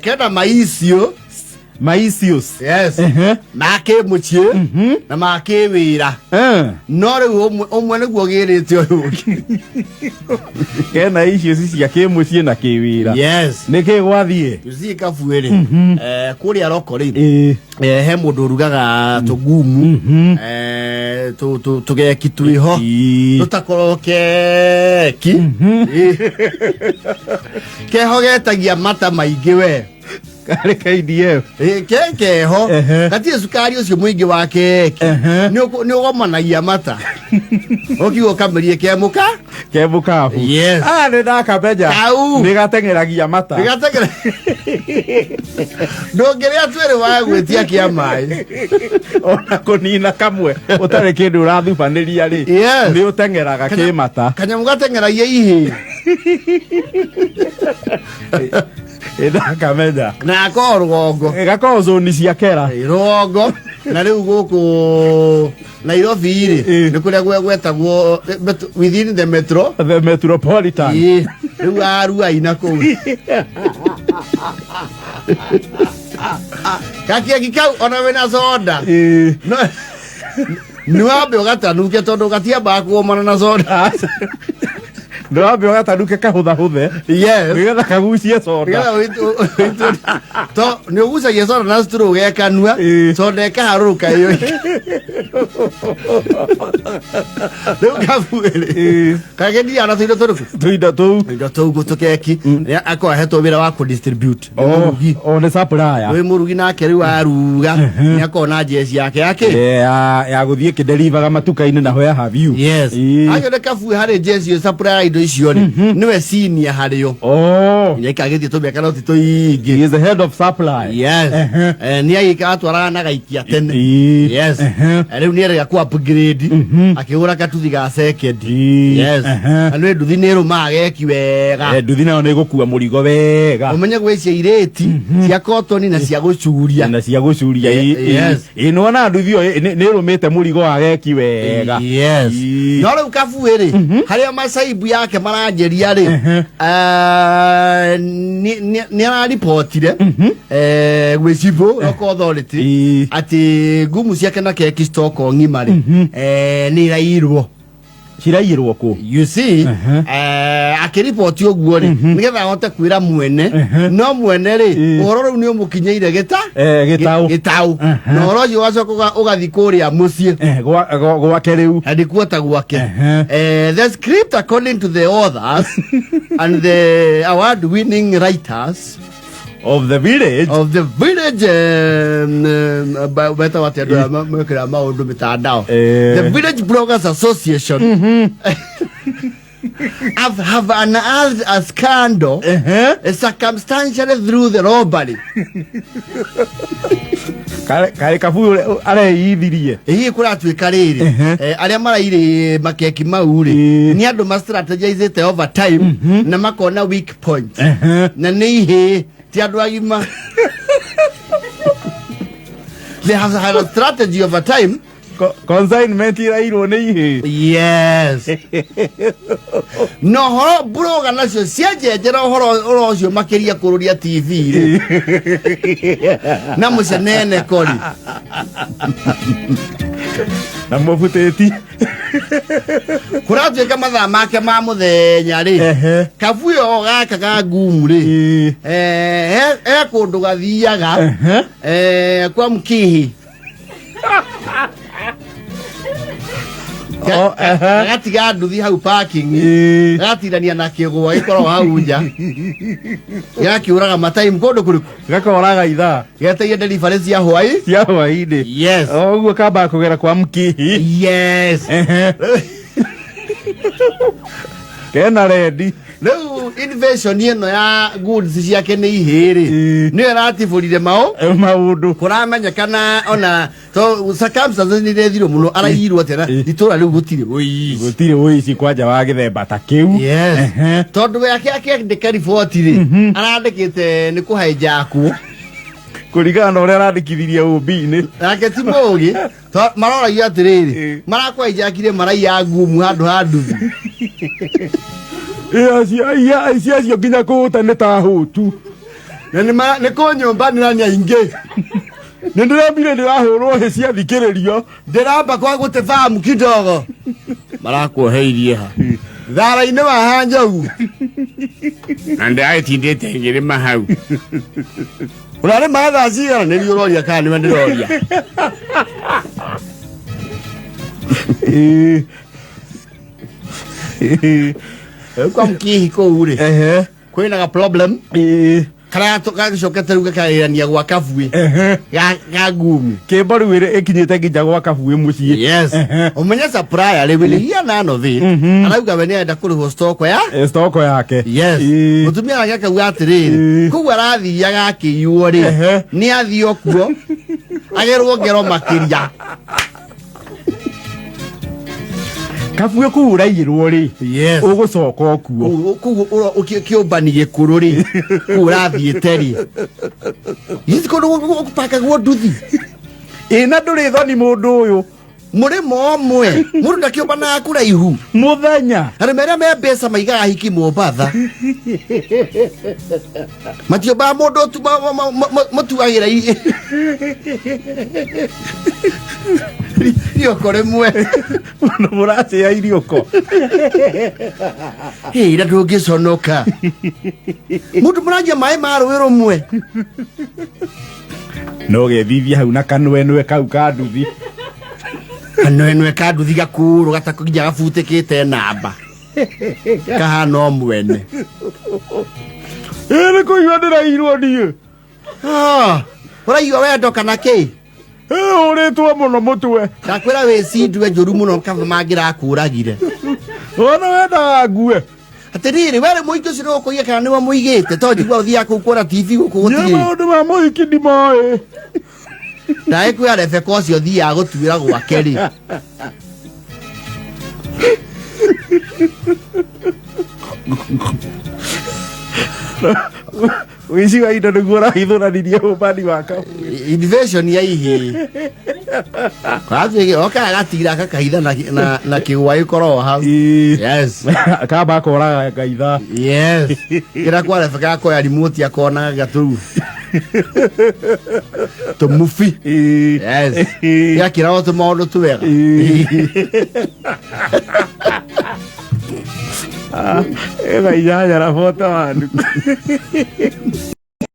Kena Maisios. Yes. Make muchie na make wira. No re omwe ne gwogirite oyo. Kena icio cia ke muchie na ke wira. Yes. Nike gwathie. Tuzi kafuere. Kuri arokore. He mundu rugaga tugumu. Tugeki twiho. Tutakoroke ki. Kehogetagia mata maingi we. Kare KDF keho katie sukari ucio mwingi wa keki ni ugomanagia mata okigo kamerie kemuka yes ni ndakabeja ni gatengeragia mata ndongeria twere wa gwetia kia mai ona kunina kamwe utare kindu urathubanĩria ri ni utengeraga ki mata kanyamu gatengeragia ihi Kameda na ko rugongo gako zone cia kera rugongo na riu guku Nairobi ri ni kuria gwetagwo within the metropolitan riu aru aina ko kakia kikau ona wena soda no abe ugatanuke tondu gatiamba kuomana na soda Ndoabe ogatanuke kahutha yes nigetha kagucie soda to ni ugucagia soda na stro gekanua soda ikaharuka iyo leo kafuele kageni ana tuindo tu gutukeki ako aheto wira wa ku distribute ne supplier we murugi na keri aruga ni akona jesi yake ya guthie kideliver matuka-ini na hoya have you yes ayo ne kafu hare jesi supplier icio niwe senior hario nyekagithie tubeka no tito ingi he is the head of supply yes ni ayika atwara na gaikia tene yes riu ni rega ku upgrade akigura katuthi ga second yes anu nduthi ni rumageki wega nduthi nayo ni gukua murigo wega umenye gwecia ireti cia cotton na cia gucuria yes inona nduthi ni rumite murigo wageki wega yes no riu kafu iri haria masaibu yake maranjeria ri ni ara reportire gwicibo local authority ati ngumu ciake na keki stock ngima ri ni irairwo cirayirwo ku you see akiripoti oguo ri nigetha ahote kwira mwene no mwene ri uhoro riu ni umukinyeire gitau no uhoro ucio wacoka ugathi kuria mucii gwake riu ndikuota gwake the script according to the authors and the award winning writers of the village better what you do mekira maundu mitandao the village bloggers association have unearthed a scandal circumstantially through the robbery kare kafu areithirie hii kuratuika riri aria maraire makeki mauri ni andu ma strategizete over time na makona weak point na ni ti andu agima they have had a strategy over time consignment irairwo ni ihi yes no horo broga nacio cienjenjera horo ucio makiria kururia TV ri na mucenene kori na mufuteti kuratuika mathaa make ma muthenya ri kafuyo gaka ga ngumu ri kundu gathiaga kwa mkihi gatiga nduthi hau parking gatirania na kigwa ikorwo hau nja yakiuraga matime kundu kuriku gakoraga ithaa geteire delivery cia hwai-ini yes oguo kamba kugera kwa mkihi yes kena ready riu invasion ino ya goods ciake ni ihiri ni ratifurire maundu kuramenyekana ona to circumstances ni rethiro muno arairwo tena itura riu gutire uici kwanja wa githemba ta kiu yes tondu yake ndika report ri arandikite ni kuhaijaku kurigana na uria arandikithirie OB-ini nake ti mugi to maroragia atiriri marakwa ijakire maraiya ngumu handu Acio nginya kũũta nĩ ta hũtu. Nĩ kũ nyũmba nĩ nani aingĩ. Nĩ ndĩrambire ndĩrahũrwo hĩ ciathikĩrĩrio. Ndĩramba kwa gũte famu kidogo. Marakuoheirie ha. Thara-inĩ wa Hanjau. Na ndĩragĩtindĩte ngĩrĩma hau. Ũrarĩ mathaa cigana nĩ ũroria kana nĩwe ndĩroria. Kwa mkihi kũu rĩ. Kwĩna ga problem. Kana gacokete rĩu gakaĩrania gwa Kabuĩ. Ga ngumu. Kĩmbo rĩu ĩkinyĩte nginya gwa Kabuĩ mũciĩ. Yes. Ũmenye supplier rĩu hiana no thĩ. Arauga we nĩenda kũrĩhwo stoko yake. Yes. Mũtumia wake akauga atĩrĩrĩ. Kũu arathiaga akĩiywo rĩ. Nĩ athio kuo. Agerwo ngero makĩria. Kabuĩ kũu ũraiyĩrwo rĩ. Yes. Ũgũcoka okuo. Kũu kĩũmbani gĩkũrũ rĩ. Kũu ũrathiĩte rĩ. Hizi kũndũ gũpakagwo nduthi. Na ndũrĩ thoni mũndũ ũyũ. Mũrĩmo ũmwe. Mũndũ ndakĩũmbanaga kũraihu. Mũthenya. Arĩmi arĩa me mbeca maigaga hiki Mombatha. Matiũmbaga mũndũ mũtuagĩra irioko rĩmwe. Mũracĩa irioko. Na ndũngĩconoka. Mũndũ mũranjia maĩ ma rũĩ rũmwe. No gethithia hau na kanwenwe kau ka nduthi. Kanwenwe ka nduthi gakũrũ gatakũnginya gabutĩkĩte namba. Kahana o mwene. Nĩ kũigua ndĩraiyirwo niĩ. Ũraigua wendo kana kĩ? Ũrĩtwo mũno mũtwe. Ndakwĩra wĩcindwe njũru mũno kaba mangĩrakũragire. Ona wendaga ngue. Atĩrĩrĩ we rĩ mũhiki ũcio nĩgũkũiya kana nĩwe mũigĩte to njigua ũthiaga kũu kuona TV gũkũ gũtirĩ. Nĩ maũndũ ma mũhiki ndimoĩ. Ndaĩkwĩra Rebeka ũcio thiaga gũtuĩra gwake rĩ. Wĩciga indo nĩguo ũrahithũranirie ũmbani wa Kabuĩ. Invasion ya ihĩ. Kwathiĩ okaga gatira kakahitha na kĩgwa gĩkoragwo hau. Yes. Kamba koraga ngaitha. Yes. Kĩrĩa kwa Rebeka akoya remote akonaga gatũu. Tũmubi. Yes. Gakĩra o tũmaũndũ twega. Ega inyanya na bota wandu.